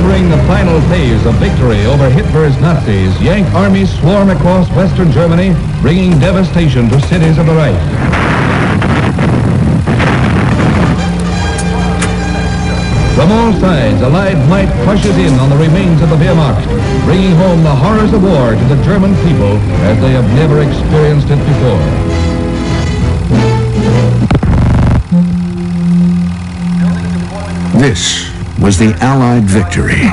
Entering the final phase of victory over Hitler's Nazis, Yank armies swarm across western Germany, bringing devastation to cities of the Reich. From all sides, Allied might crushes in on the remains of the Wehrmacht, bringing home the horrors of war to the German people as they have never experienced it before. This was the Allied victory.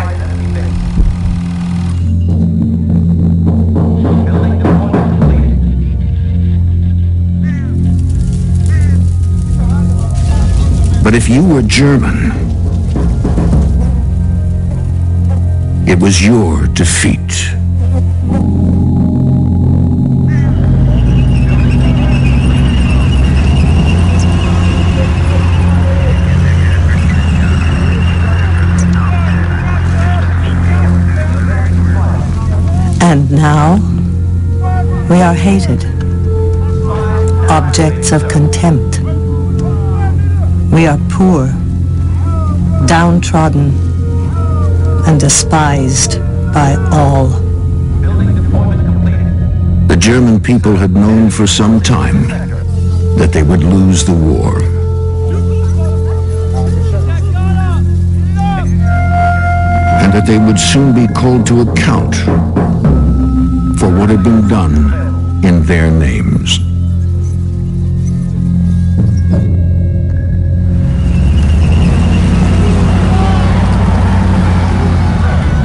But if you were German, it was your defeat. And now, we are hated, objects of contempt. We are poor, downtrodden, and despised by all. The German people had known for some time that they would lose the war. And that they would soon be called to account for what had been done in their names.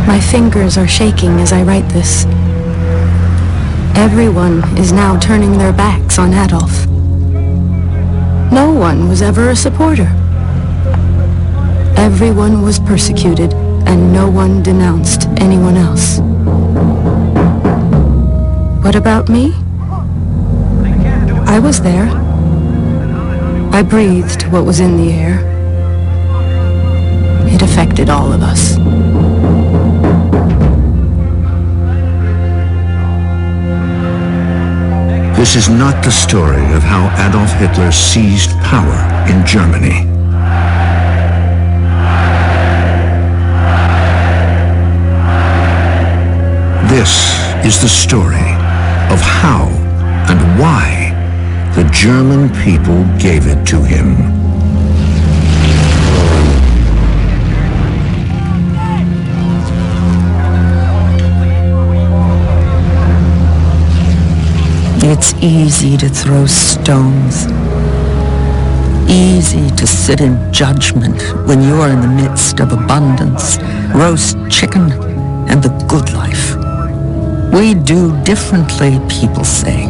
My fingers are shaking as I write this. Everyone is now turning their backs on Adolf. No one was ever a supporter. Everyone was persecuted, and no one denounced anyone else. What about me? I was there. I breathed what was in the air. It affected all of us. This is not the story of how Adolf Hitler seized power in Germany. This is the story of how and why the German people gave it to him. It's easy to throw stones. Easy to sit in judgment when you're in the midst of abundance, roast chicken, and the good life. We do differently, people say.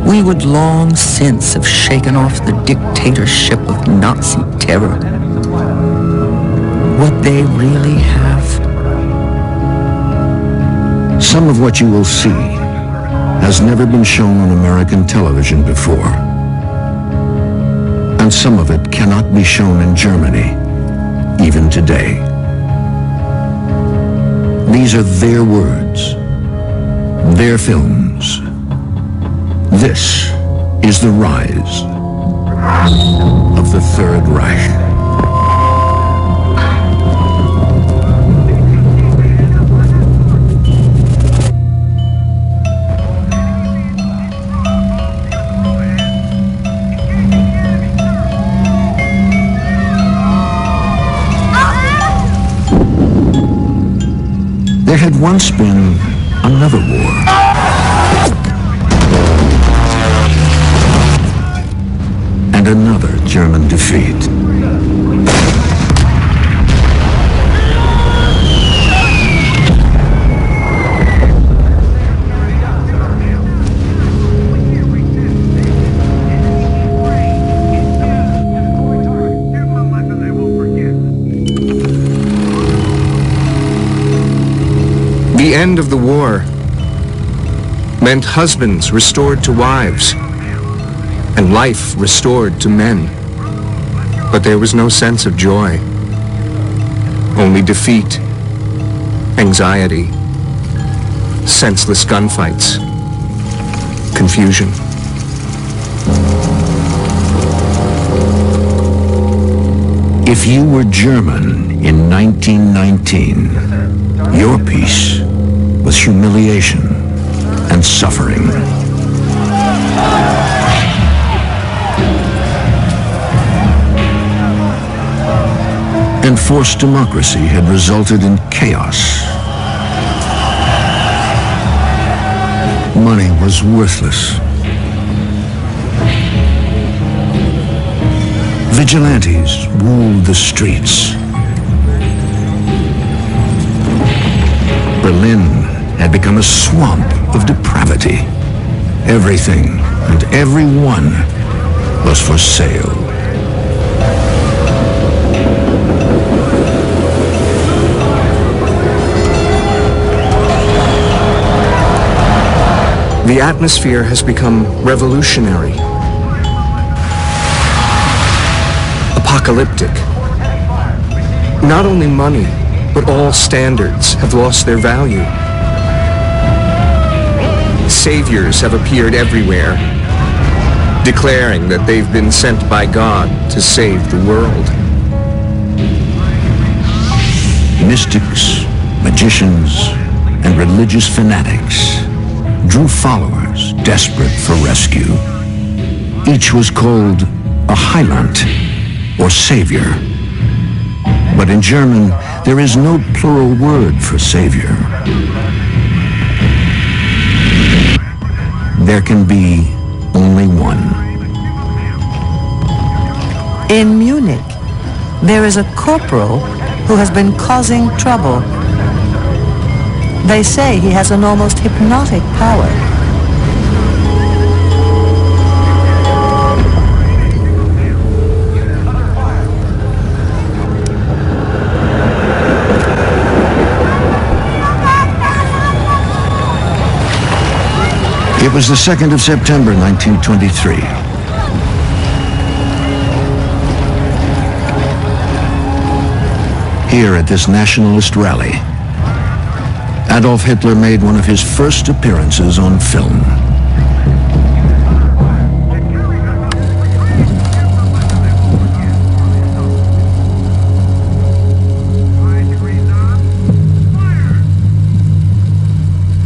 We would long since have shaken off the dictatorship of Nazi terror. What they really have. Some of what you will see has never been shown on American television before. And some of it cannot be shown in Germany, even today. These are their words, their films. This is the rise of the Third Reich. There had once been another war. And another German defeat. The end of the war meant husbands restored to wives and life restored to men. But there was no sense of joy, only defeat, anxiety, senseless gunfights, confusion. If you were German in 1919, your peace was humiliation and suffering. Enforced democracy had resulted in chaos. Money was worthless. Vigilantes ruled the streets. Berlin had become a swamp of depravity. Everything and everyone was for sale. The atmosphere has become revolutionary, apocalyptic. Not only money, but all standards have lost their value. Saviors have appeared everywhere, declaring that they've been sent by God to save the world. Mystics, magicians, and religious fanatics drew followers desperate for rescue. Each was called a Heiland, or savior. But in German, there is no plural word for savior. There can be only one. In Munich, there is a corporal who has been causing trouble. They say he has an almost hypnotic power. It was the 2nd of September, 1923. Here at this nationalist rally, Adolf Hitler made one of his first appearances on film.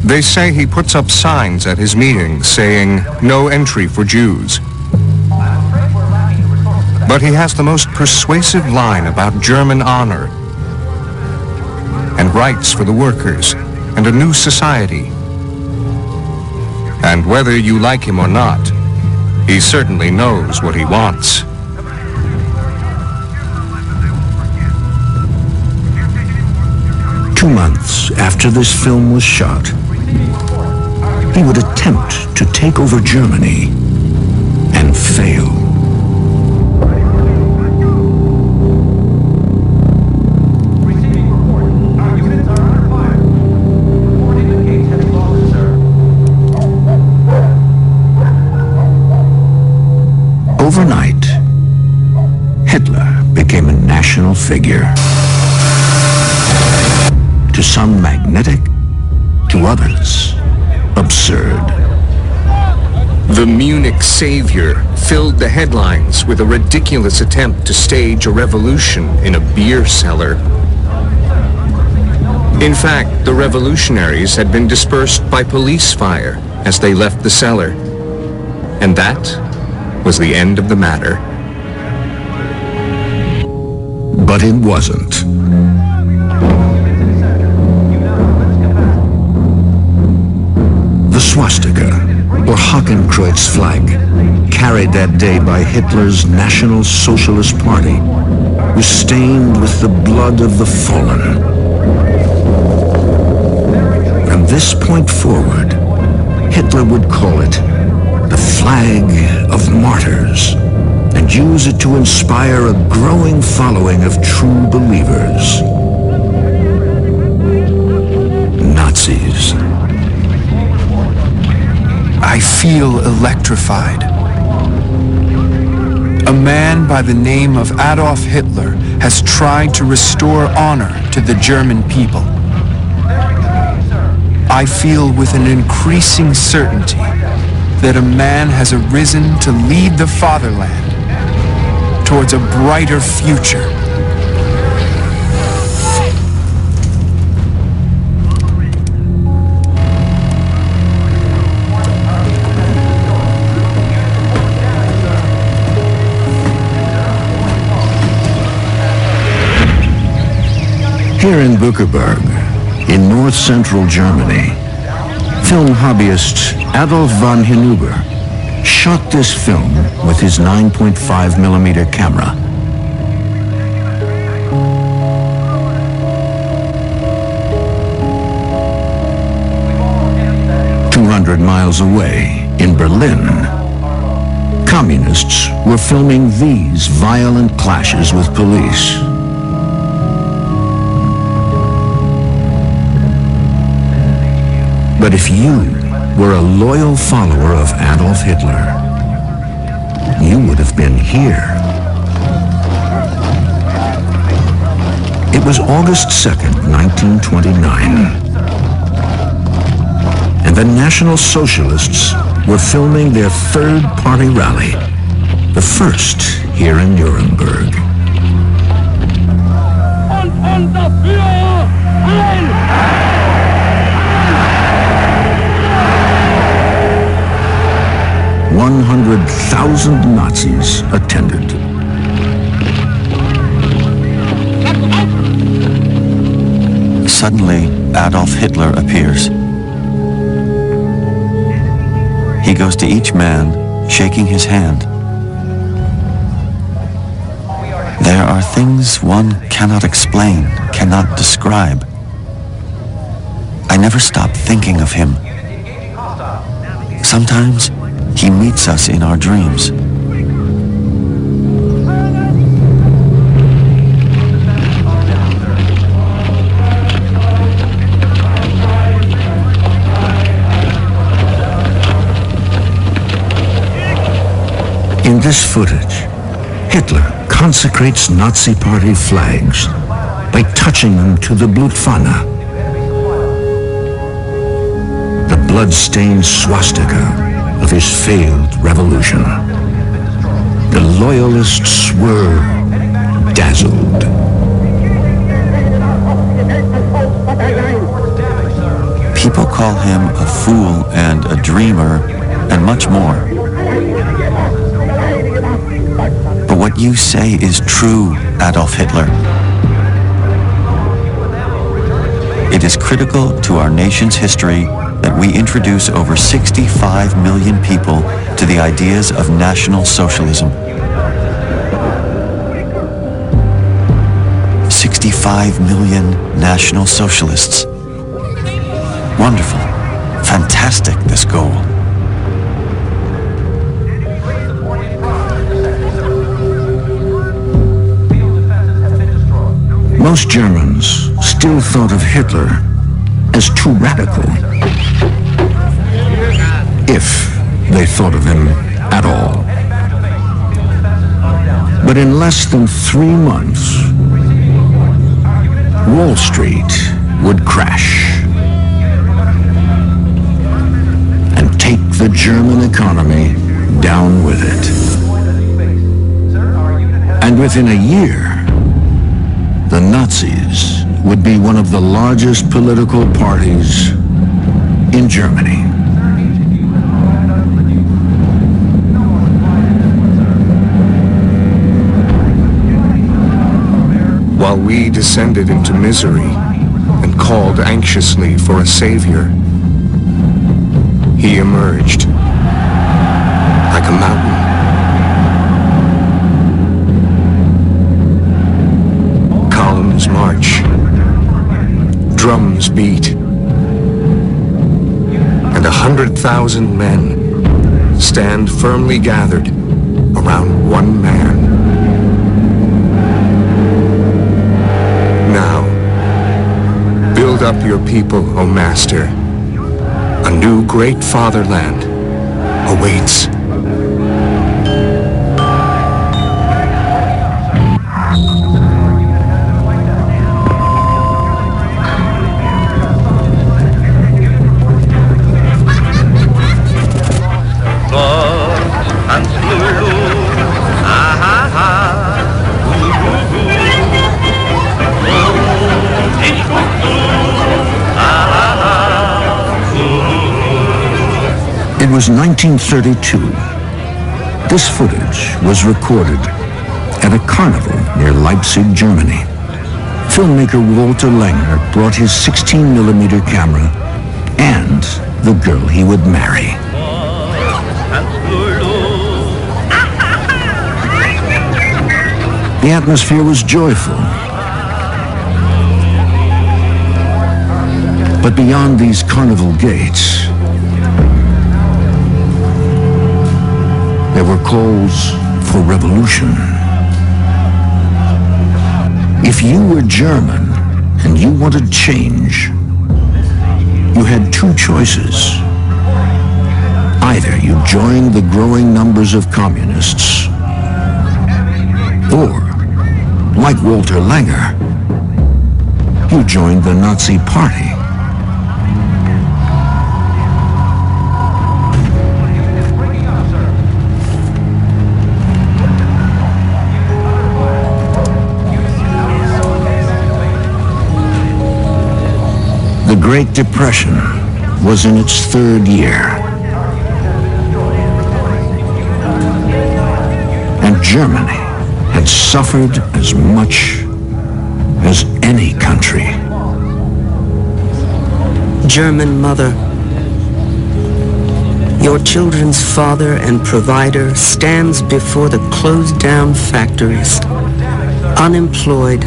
They say he puts up signs at his meetings saying, "No entry for Jews." But he has the most persuasive line about German honor and rights for the workers and a new society. And whether you like him or not, he certainly knows what he wants. Two months after this film was shot, he would attempt to take over Germany and fail. Overnight, Hitler became a national figure. To some magnetic, to others absurd. The Munich savior filled the headlines with a ridiculous attempt to stage a revolution in a beer cellar. In fact, the revolutionaries had been dispersed by police fire as they left the cellar. And that was the end of the matter. But it wasn't. The swastika, or Hakenkreuz flag, carried that day by Hitler's National Socialist Party, was stained with the blood of the fallen. From this point forward, Hitler would call it the flag of martyrs, and use it to inspire a growing following of true believers. Nazis. I feel electrified. A man by the name of Adolf Hitler has tried to restore honor to the German people. I feel with an increasing certainty that a man has arisen to lead the fatherland towards a brighter future Here in Bückeburg, in north-central Germany, film hobbyist Adolf von Hinüber shot this film with his 9.5mm camera. Miles away, in Berlin, communists were filming these violent clashes with police. But if you were a loyal follower of Adolf Hitler, you would have been here. It was August 2nd, 1929. And the National Socialists were filming their third-party rally, the first here in Nuremberg. Und dafür ein! 100,000 Nazis attended. Suddenly, Adolf Hitler appears. He goes to each man, shaking his hand. There are things one cannot explain, cannot describe. I never stop thinking of him. Sometimes he meets us in our dreams. In this footage, Hitler consecrates Nazi Party flags by touching them to the Blutfahne, the blood-stained swastika of his failed revolution. The loyalists were dazzled. People call him a fool and a dreamer and much more. But what you say is true, Adolf Hitler. It is critical to our nation's history that we introduce over 65 million people to the ideas of National Socialism. 65 million National Socialists. Wonderful. Fantastic, this goal. Most Germans still thought of Hitler as too radical, if they thought of him at all. But in less than 3 months, Wall Street would crash and take the German economy down with it. And within a year, the Nazis would be one of the largest political parties in Germany. While we descended into misery and called anxiously for a savior, he emerged like a mountain. Columns march, drums beat, and 100,000 men stand firmly gathered around one man. Now, build up your people, O Master. A new great fatherland awaits. It was 1932. This footage was recorded at a carnival near Leipzig, Germany. filmmaker Walter Langer brought his 16mm camera and the girl he would marry. The atmosphere was joyful. But beyond these carnival gates, there were calls for revolution. If you were German and you wanted change, you had two choices. Either you joined the growing numbers of communists, or, like Walter Langer, you joined the Nazi Party. The Great Depression was in its third year, and Germany had suffered as much as any country. German mother, your children's father and provider stands before the closed-down factories, unemployed,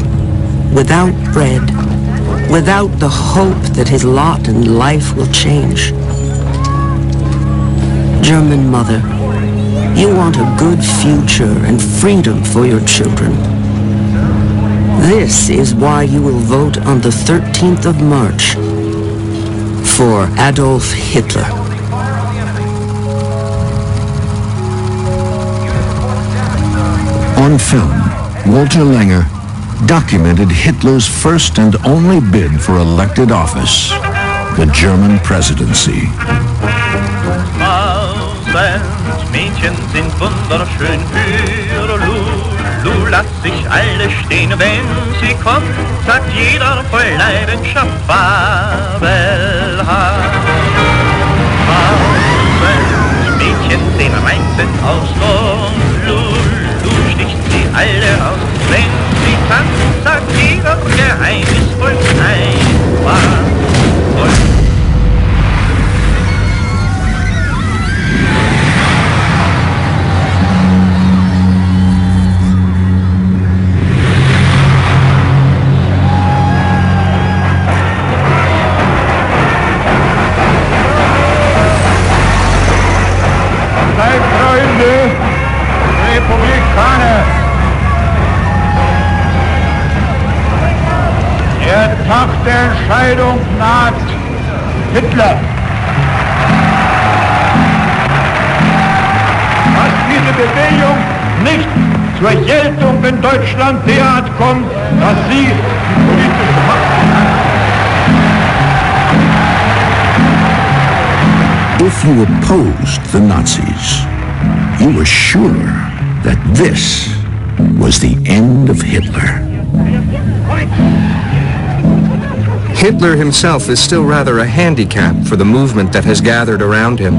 without bread, without the hope that his lot and life will change. German mother, you want a good future and freedom for your children. This is why you will vote on the 13th of March for Adolf Hitler. On film, Walter Langer documented Hitler's first and only bid for elected office, the German presidency. Mädchen sind wunderschön für Lulu, lass sich alle stehen, wenn sie kommt, sagt jeder voll Leidenschaft, fabelhaft. Mädchen sehen reizend aus und Lulu sticht sie alle aus, wenn sie tanzt, sagt jeder geheimnisvoll, einfach voll. Der Tag der Entscheidung naht. Hitler. Dass diese Bewegung nicht zur Geltung in Deutschland derart kommt, dass sie politische Macht hat. If you opposed the Nazis, you were sure that this was the end of Hitler. Hitler himself is still rather a handicap for the movement that has gathered around him.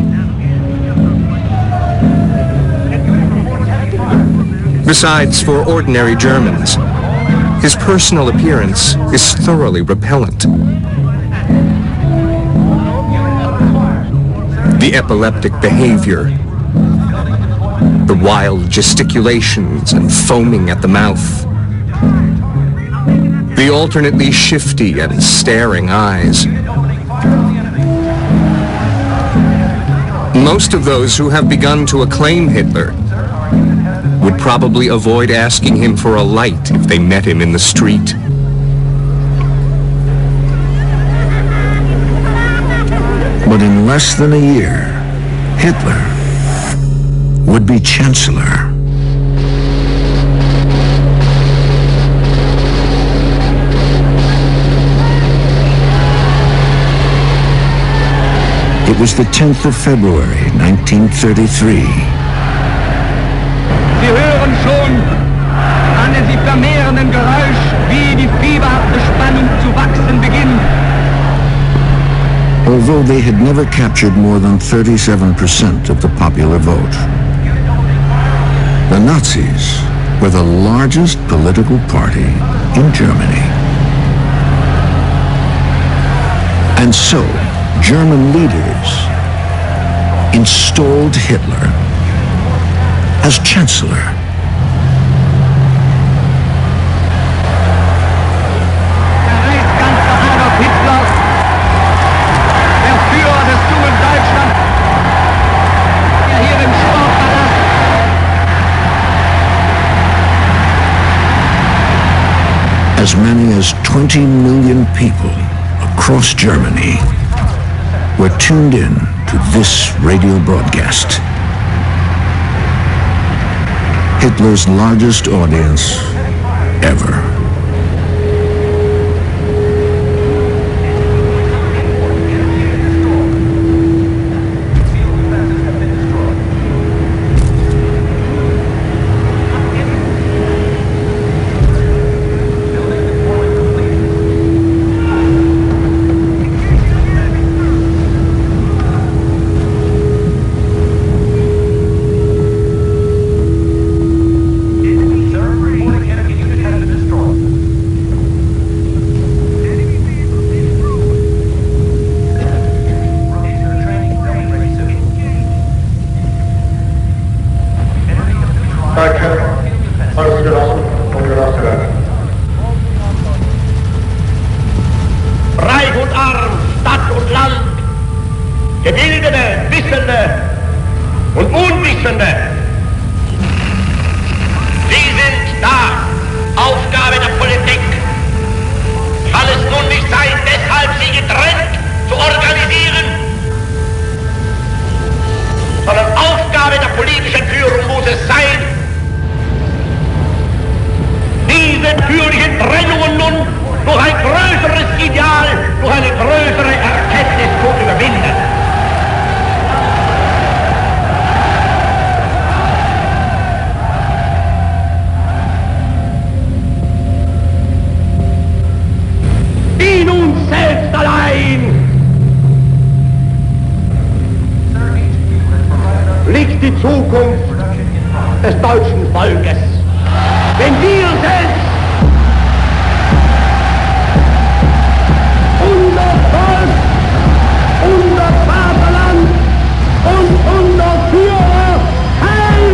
Besides, for ordinary Germans, his personal appearance is thoroughly repellent. The epileptic behavior, the wild gesticulations and foaming at the mouth, the alternately shifty and staring eyes. Most of those who have begun to acclaim Hitler would probably avoid asking him for a light if they met him in the street. But in less than a year, Hitler would be Chancellor. It was the 10th of February, 1933. Sie hören schon an dem sich vermehrenden Geräusch, wie die fieberhafte Spannung zu wachsen beginnt. Although they had never captured more than 37% of the popular vote, the Nazis were the largest political party in Germany. And so, German leaders installed Hitler as Chancellor. Der Reichskanzler Adolf Hitler, der Führer des jungen Deutschland, der hier im Sportpalast as many as 20 million people across Germany were tuned in to this radio broadcast. Hitler's largest audience ever. Reich und arm, Stadt und Land, Gebildete, Wissende und Unwissende. Sie sind da, Aufgabe der Politik. Kann es nun nicht sein, deshalb sie getrennt zu organisieren, sondern Aufgabe der politischen Führung muss es sein, diese natürlichen Trennungen nun durch ein größeres Ideal, durch eine größere Erkenntnis zu überwinden. In uns selbst allein liegt die Zukunft des deutschen Volkes. Wenn wir selbst unser Volk, unser Vaterland und unser Führer heil!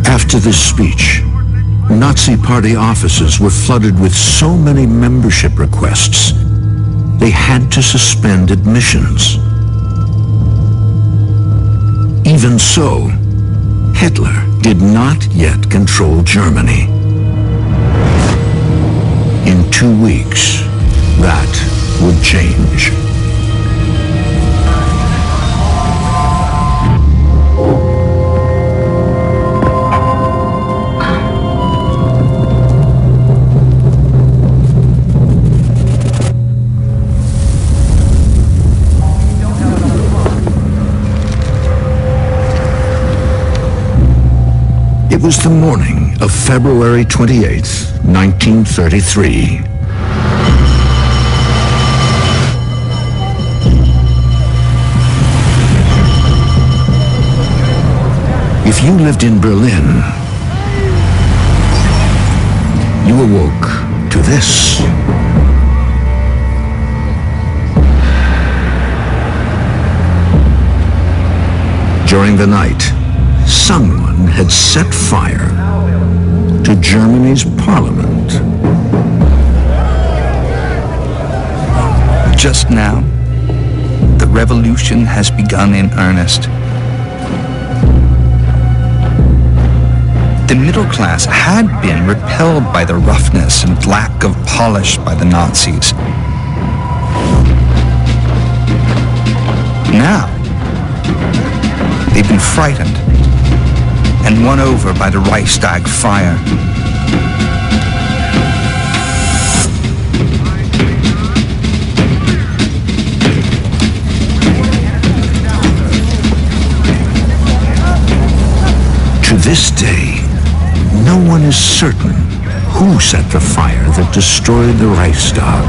After this speech, Nazi Party offices were flooded with so many membership requests, they had to suspend admissions. Even so, Hitler did not yet control Germany. In 2 weeks, that would change. It was the morning of February 28th, 1933. If you lived in Berlin, you awoke to this. During the night, someone had set fire to Germany's parliament. Just now, the revolution has begun in earnest. The middle class had been repelled by the roughness and lack of polish by the Nazis. Now, they've been frightened and won over by the Reichstag fire. To this day, no one is certain who set the fire that destroyed the Reichstag.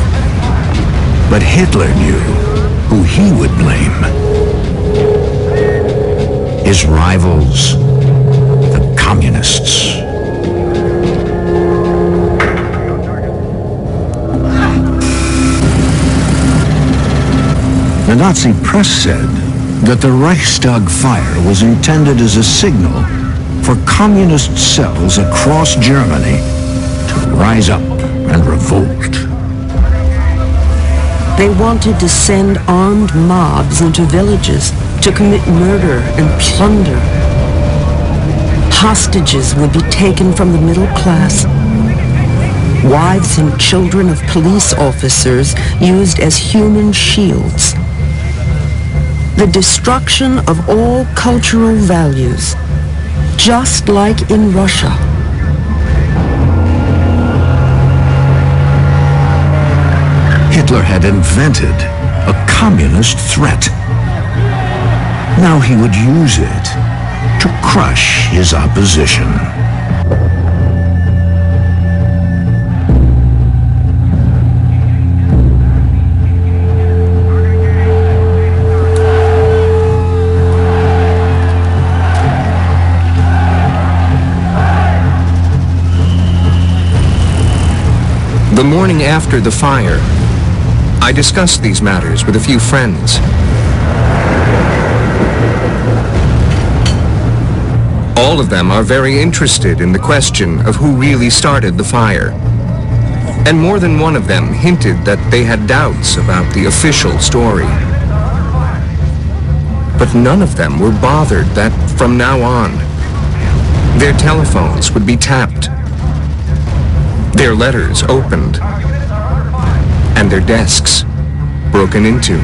But Hitler knew who he would blame. his rivals, the communists. The Nazi press said that the Reichstag fire was intended as a signal for communist cells across Germany to rise up and revolt. They wanted to send armed mobs into villages to commit murder and plunder. Hostages would be taken from the middle class. Wives and children of police officers used as human shields. The destruction of all cultural values, just like in Russia. Hitler had invented a communist threat. Now he would use it to crush his opposition. The morning after the fire, I discussed these matters with a few friends. All of them are very interested in the question of who really started the fire. And more than one of them hinted that they had doubts about the official story. But none of them were bothered that from now on, their telephones would be tapped, their letters opened, and their desks broken into.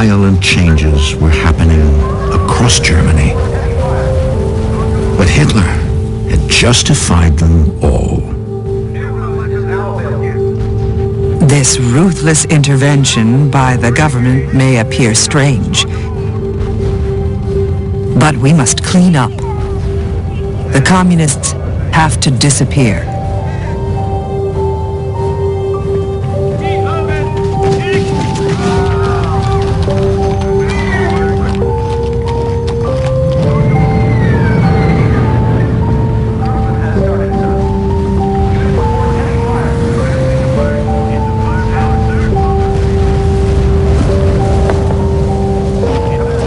Violent changes were happening across Germany. But Hitler had justified them all. This ruthless intervention by the government may appear strange, but we must clean up. The communists have to disappear.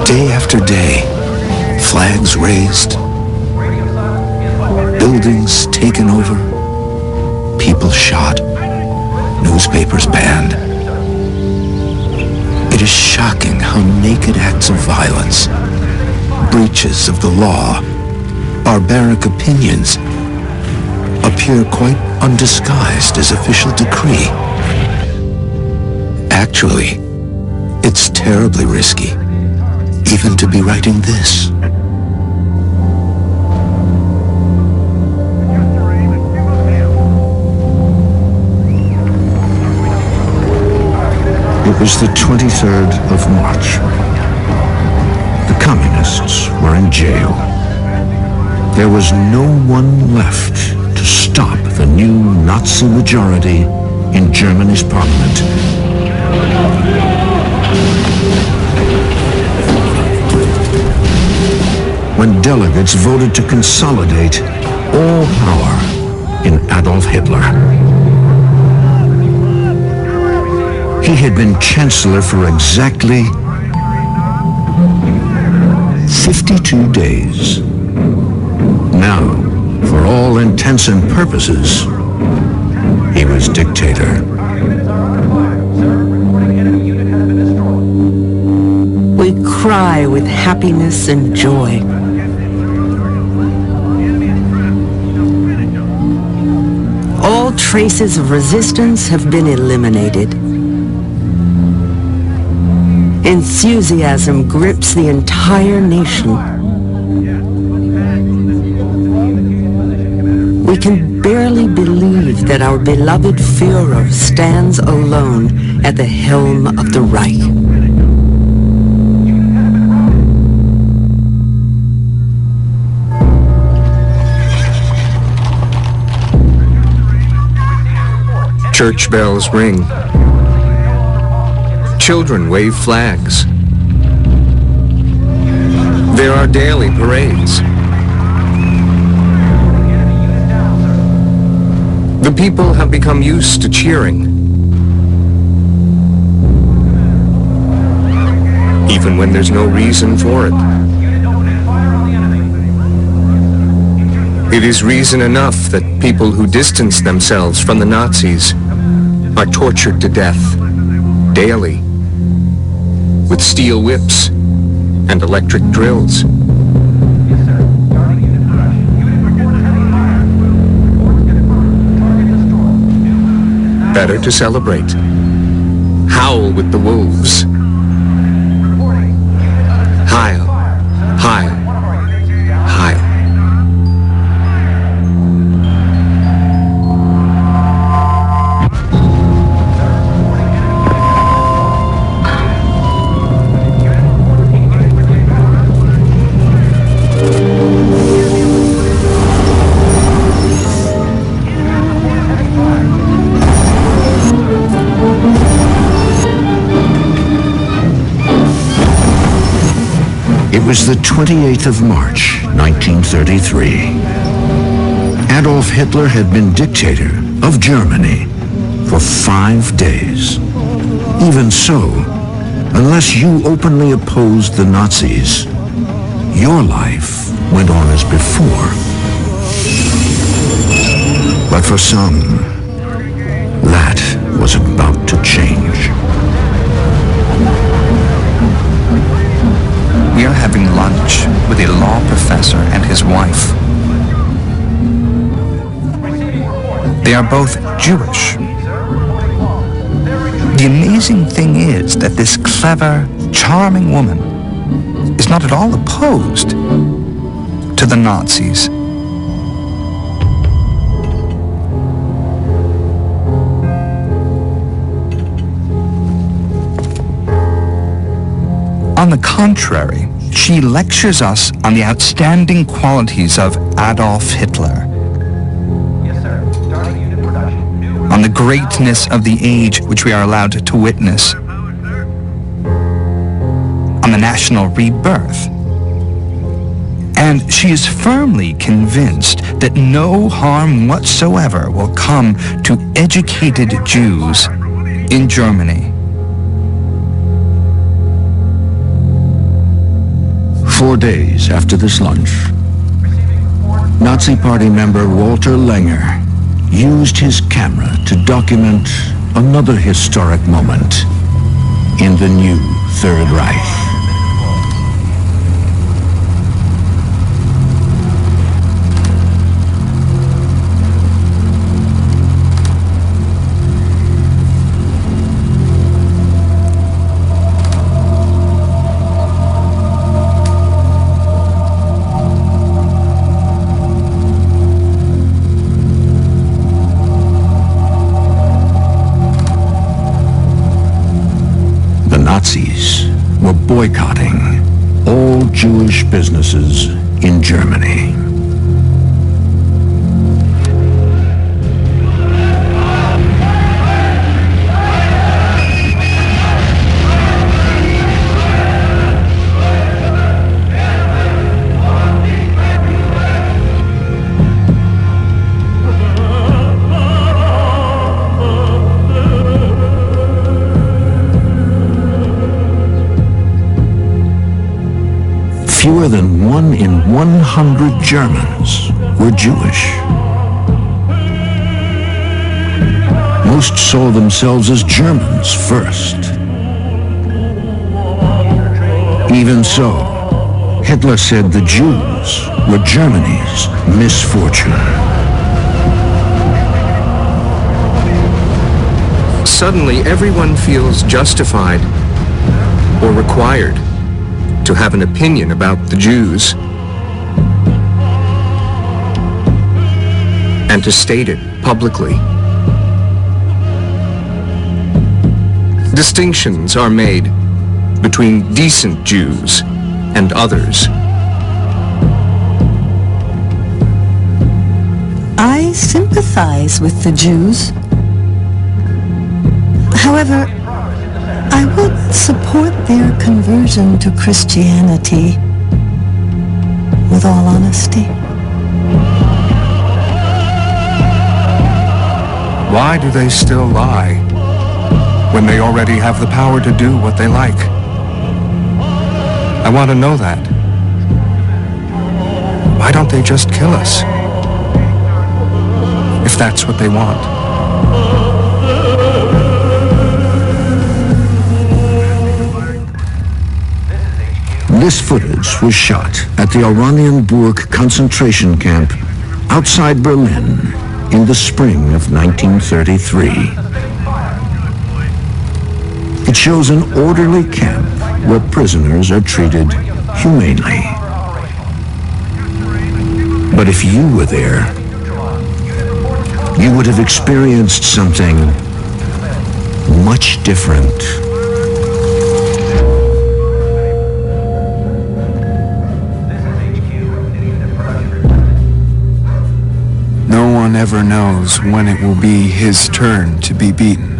Day after day, flags raised, buildings taken over, people shot, newspapers banned. It is shocking how naked acts of violence, breaches of the law, barbaric opinions appear quite undisguised as official decree. Actually, it's terribly risky even to be writing this. It was the 23rd of March. The communists were in jail. There was no one left to stop the new Nazi majority in Germany's parliament. When delegates voted to consolidate all power in Adolf Hitler. He had been chancellor for exactly 52 days. Now, for all intents and purposes, he was dictator. We cry with happiness and joy. All traces of resistance have been eliminated. Enthusiasm grips the entire nation. can barely believe that our beloved Führer stands alone at the helm of the Reich. Church bells ring. Children wave flags. There are daily parades. The people have become used to cheering, even when there's no reason for it. It is reason enough that people who distance themselves from the Nazis are tortured to death daily with steel whips and electric drills. Better to celebrate. Howl with the wolves. Heil, Heil, Heil. It was the 28th of March, 1933. Adolf Hitler had been dictator of Germany for 5 days. Even so, unless you openly opposed the Nazis, your life went on as before. But for some, that was about to change. We are having lunch with a law professor and his wife. They are both Jewish. The amazing thing is that this clever, charming woman is not at all opposed to the Nazis. On the contrary, she lectures us on the outstanding qualities of Adolf Hitler, on the greatness of the age which we are allowed to witness, on the national rebirth. And she is firmly convinced that no harm whatsoever will come to educated Jews in Germany. 4 days after this lunch, Nazi Party member Walter Langer used his camera to document another historic moment in the new Third Reich. Nazis were boycotting all Jewish businesses in Germany. Fewer than 1 in 100 Germans were Jewish. Most saw themselves as Germans first. Even so, Hitler said the Jews were Germany's misfortune. Suddenly, everyone feels justified or required to have an opinion about the Jews. and to state it publicly. Distinctions are made between decent Jews and others. I sympathize with the Jews. However, I would support their conversion to Christianity, with all honesty. Why do they still lie when they already have the power to do what they like? I want to know that. Why don't they just kill us? If that's what they want. This footage was shot at the Oranienburg concentration camp outside Berlin in the spring of 1933. It shows an orderly camp where prisoners are treated humanely. But if you were there, you would have experienced something much different. No one ever knows when it will be his turn to be beaten,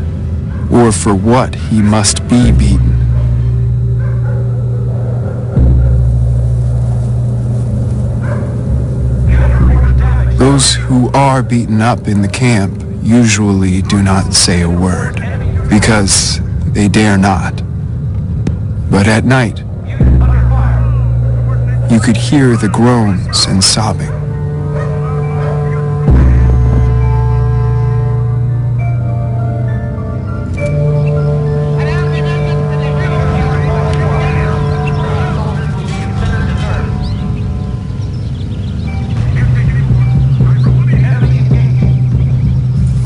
or for what he must be beaten. Those who are beaten up in the camp usually do not say a word, because they dare not. But at night, you could hear the groans and sobbing.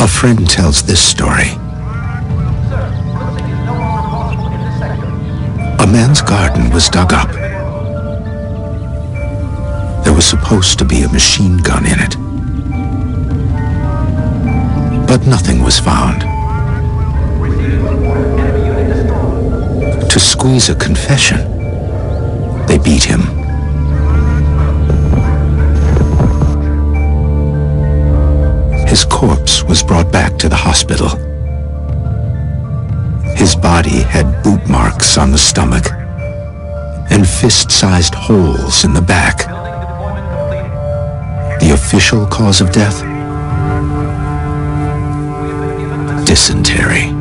A friend tells this story. A man's garden was dug up. There was supposed to be a machine gun in it. But nothing was found. To squeeze a confession, they beat him. His corpse was brought back to the hospital. His body had boot marks on the stomach and fist-sized holes in the back. The official cause of death? Dysentery.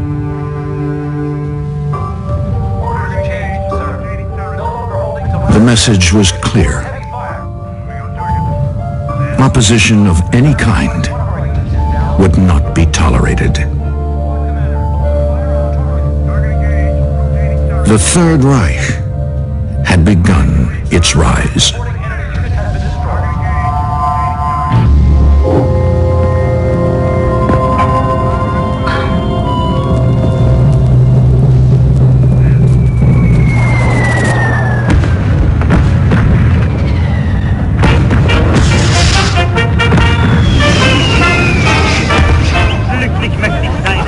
The message was clear. Opposition of any kind would not be tolerated. The Third Reich had begun its rise.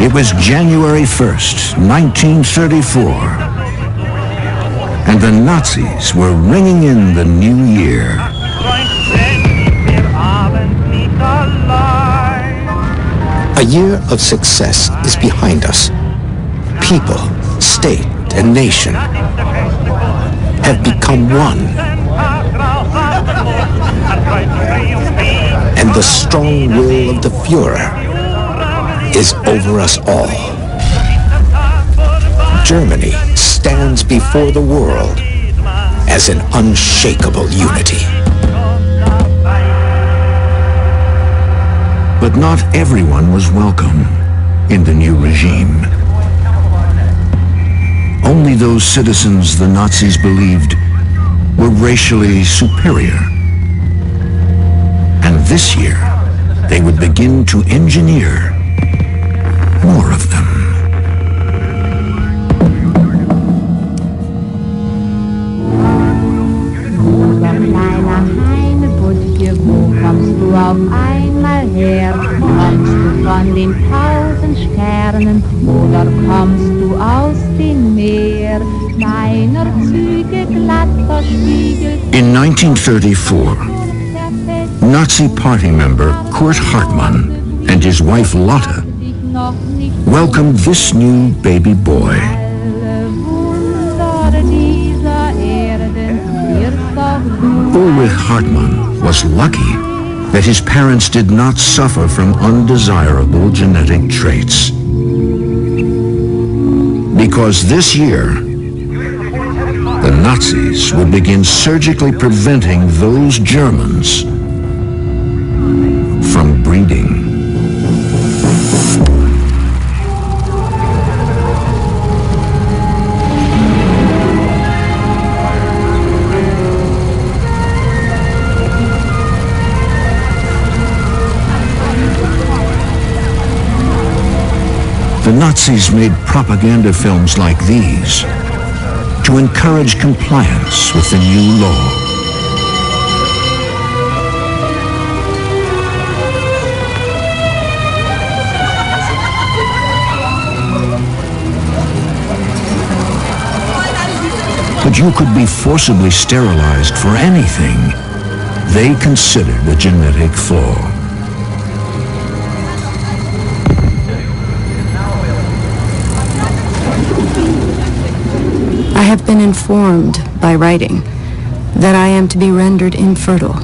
It was January 1st, 1934, and the Nazis were ringing in the new year. A year of success is behind us. People, state, and nation have become one. And the strong will of the Führer is over us all. Germany stands before the world as an unshakable unity. But not everyone was welcome in the new regime. Only those citizens the Nazis believed were racially superior. And this year, they would begin to engineer more of them. Kleiner Heinebuttje, wo kommst du auf einmal her? von den 1000 Sternen oder kommst du aus dem Meer deiner Züge glatt verspiegelt? In 1934, Nazi party member Kurt Hartmann and his wife Lotte welcomed this new baby boy. Ulrich Hartmann was lucky that his parents did not suffer from undesirable genetic traits. Because this year, the Nazis would begin surgically preventing those Germans from breeding. The Nazis made propaganda films like these to encourage compliance with the new law. But you could be forcibly sterilized for anything they considered a genetic flaw. I have been informed by writing that I am to be rendered infertile.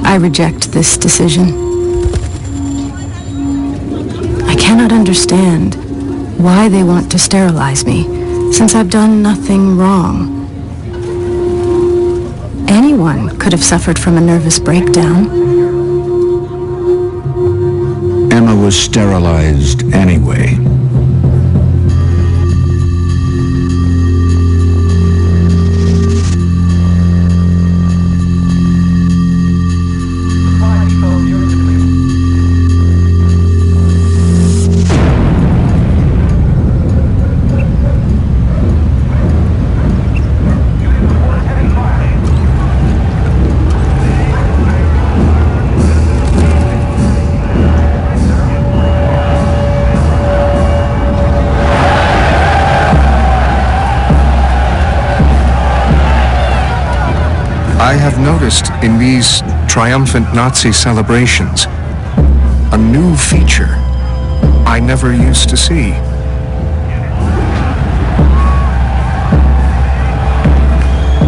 I reject this decision. I cannot understand why they want to sterilize me, since I've done nothing wrong. Anyone could have suffered from a nervous breakdown. Emma was sterilized anyway. I have noticed in these triumphant Nazi celebrations a new feature I never used to see.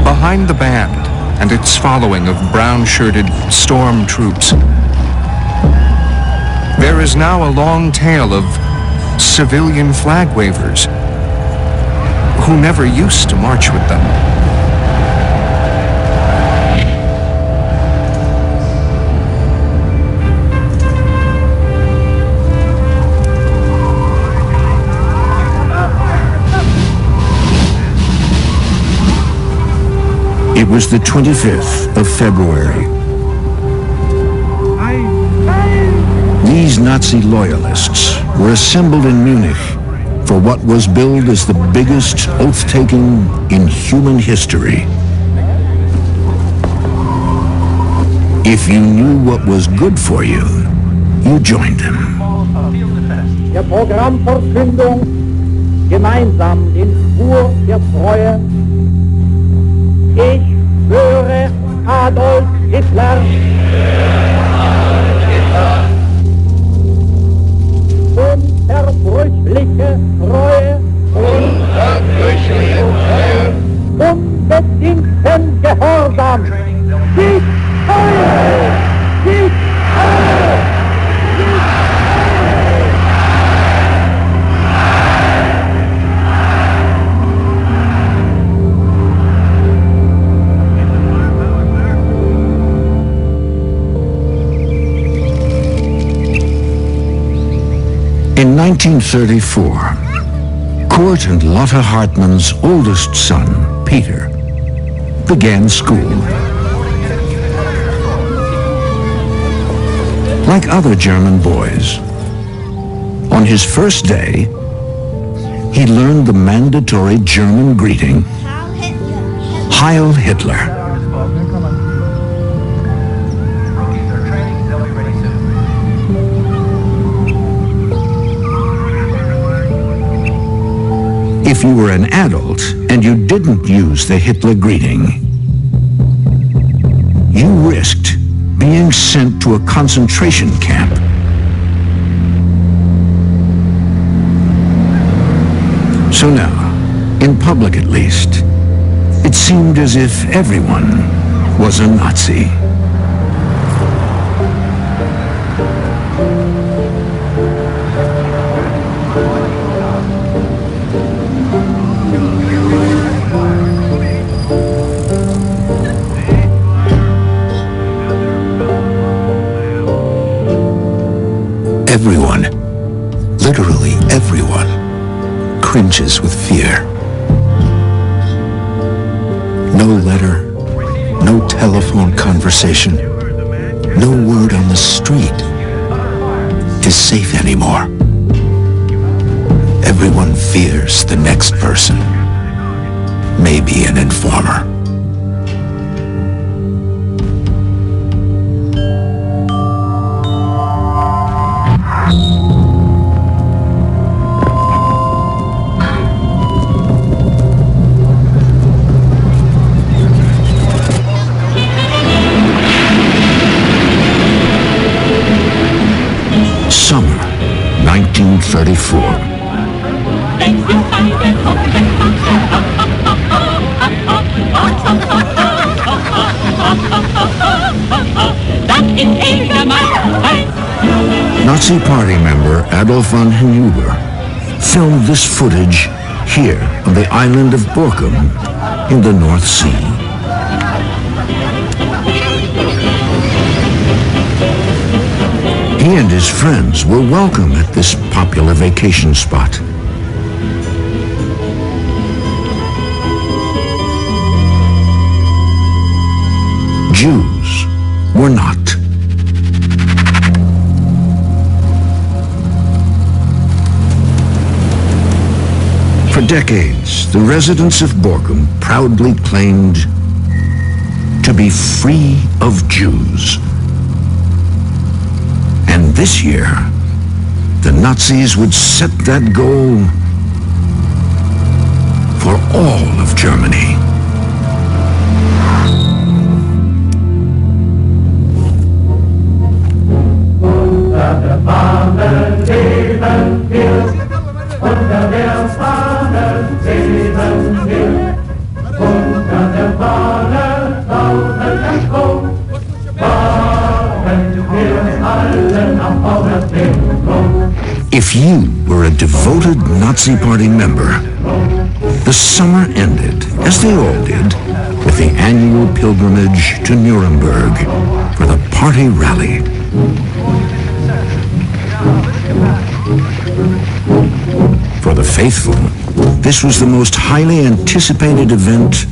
Behind the band and its following of brown-shirted storm troops, there is now a long tail of civilian flag wavers who never used to march with them. It was the 25th of February. These Nazi loyalists were assembled in Munich for what was billed as the biggest oath-taking in human history. If you knew what was good for you, you joined them. Der Programmverkündung gemeinsam den Schwur der Treue. Ich schwöre Adolf Hitler. Unverbrüchliche Treue. Unverbrüchliche Treue. Unbedingten Gehorsam. Sieg Heil! Sieg Heil! In 1934, Kurt and Lotte Hartmann's oldest son, Peter, began school. Like other German boys, on his first day, he learned the mandatory German greeting, Heil Hitler. If you were an adult and you didn't use the Hitler greeting, you risked being sent to a concentration camp. So now, in public at least, it seemed as if everyone was a Nazi. Everyone, literally everyone, cringes with fear. No letter, no telephone conversation, no word on the street is safe anymore. Everyone fears the next person, maybe an informer. Summer 1934. Nazi Party member Adolf von Huber filmed this footage here on the island of Borkum in the North Sea. He and his friends were welcome at this popular vacation spot. Jews were not. For decades, the residents of Borkum proudly claimed to be free of Jews. And this year, the Nazis would set that goal for all of Germany. If you were a devoted Nazi Party member, the summer ended, as they all did, with the annual pilgrimage to Nuremberg for the party rally. For the faithful, this was the most highly anticipated event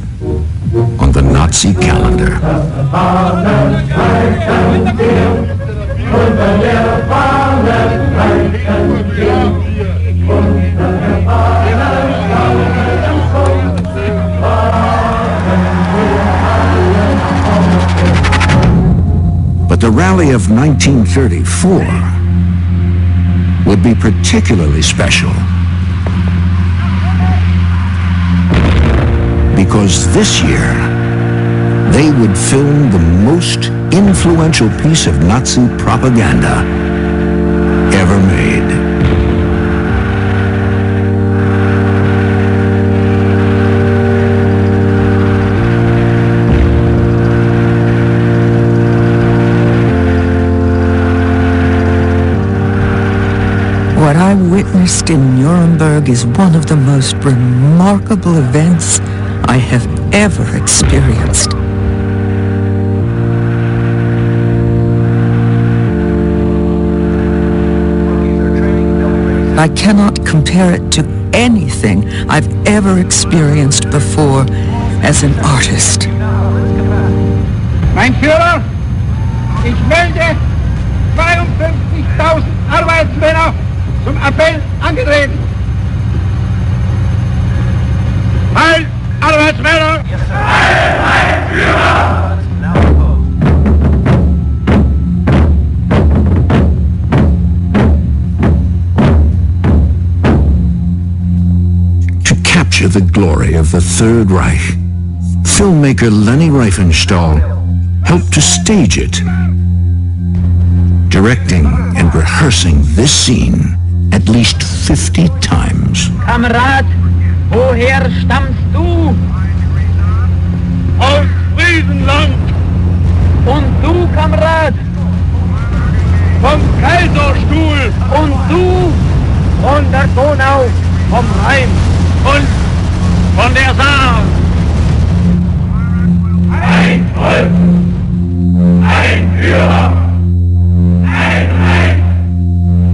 on the Nazi calendar. But the rally of 1934 would be particularly special because this year they would film the most influential piece of Nazi propaganda ever made. What I witnessed in Nuremberg is one of the most remarkable events I have ever experienced. I cannot compare it to anything I've ever experienced before as an artist. Mein Führer, ich melde 52.000 Arbeitsmänner zum Appell angetreten. Heil, Arbeitsmänner! capture the glory of the Third Reich, filmmaker Leni Riefenstahl helped to stage it, directing and rehearsing this scene at least 50 times. Kamerad, woher stammst du? Aus Friesenland. Und du, Kamerad? Vom Kaiserstuhl. Und du? Von der Donau, vom Rhein und von der Saar. Ein Volk, ein Führer, ein Reich,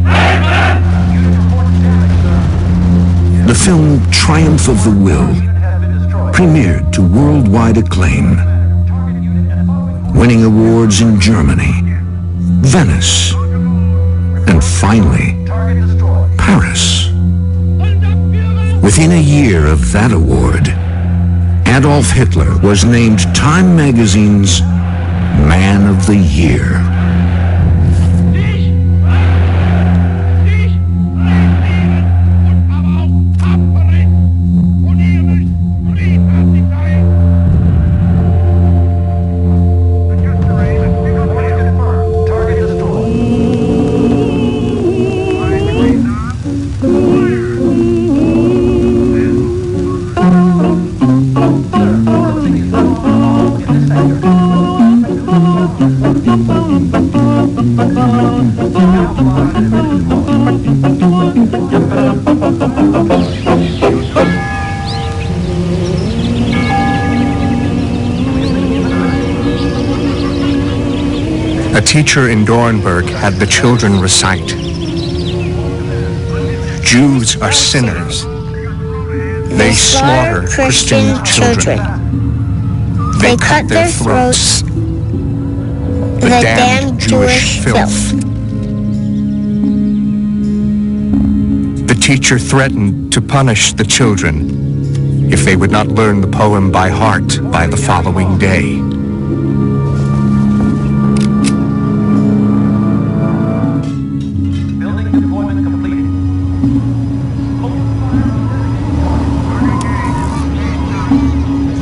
ein Land. The film Triumph of the Will premiered to worldwide acclaim, winning awards in Germany, Venice, and finally, Paris. Within a year of that award, Adolf Hitler was named Time magazine's Man of the Year. A teacher in Dornberg had the children recite, "Jews are sinners. They slaughter Christian children. They cut their throats. The damned Jewish filth." The teacher threatened to punish the children if they would not learn the poem by heart by the following day.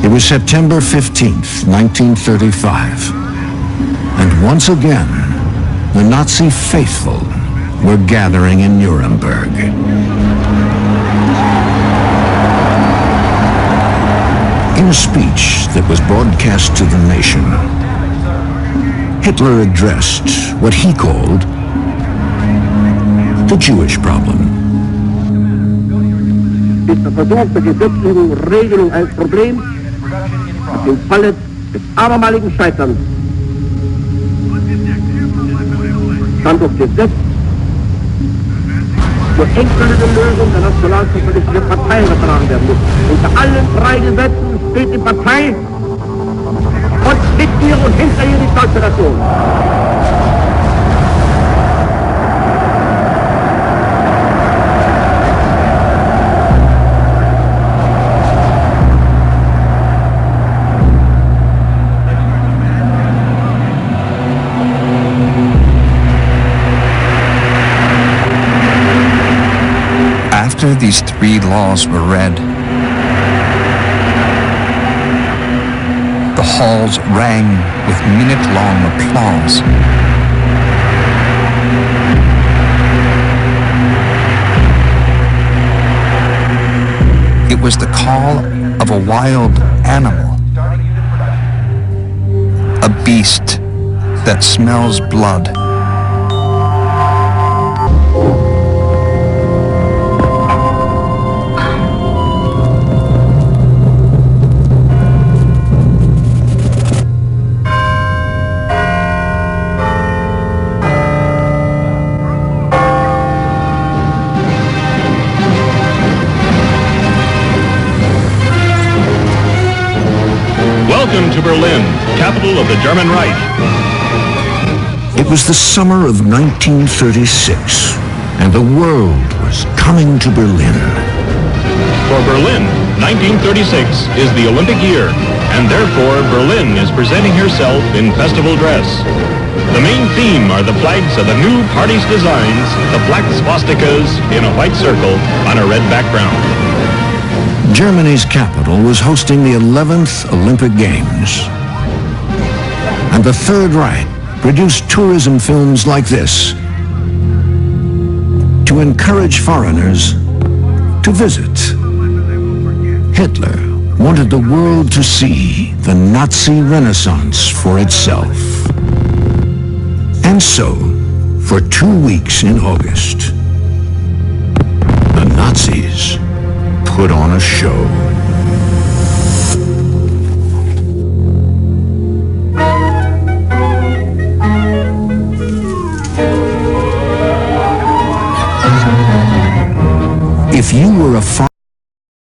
It was September 15th, 1935, and once again, the Nazi faithful were gathering in Nuremberg. In a speech that was broadcast to the nation, Hitler addressed what he called the Jewish problem. Ist der Versuch der gesetzlichen Regelung eines Problems im Falle des abermaligen Scheiterns kann durch Gesetz zur endgültigen Lösung der nationalsozialistischen Partei übertragen werden muss. Unter allen drei Gesetzen steht die Partei und mit ihr und hinter ihr die Deutsche Nation. After these three laws were read, the halls rang with minute-long applause. It was the call of a wild animal, a beast that smells blood. Welcome to Berlin, capital of the German Reich. It was the summer of 1936, and the world was coming to Berlin. For Berlin, 1936 is the Olympic year, and therefore Berlin is presenting herself in festival dress. The main theme are the flags of the new party's designs, the black swastikas in a white circle on a red background. Germany's capital was hosting the 11th Olympic Games. And the Third Reich produced tourism films like this to encourage foreigners to visit. Hitler wanted the world to see the Nazi Renaissance for itself. And so, for 2 weeks in August, the Nazis put on a show. If you were a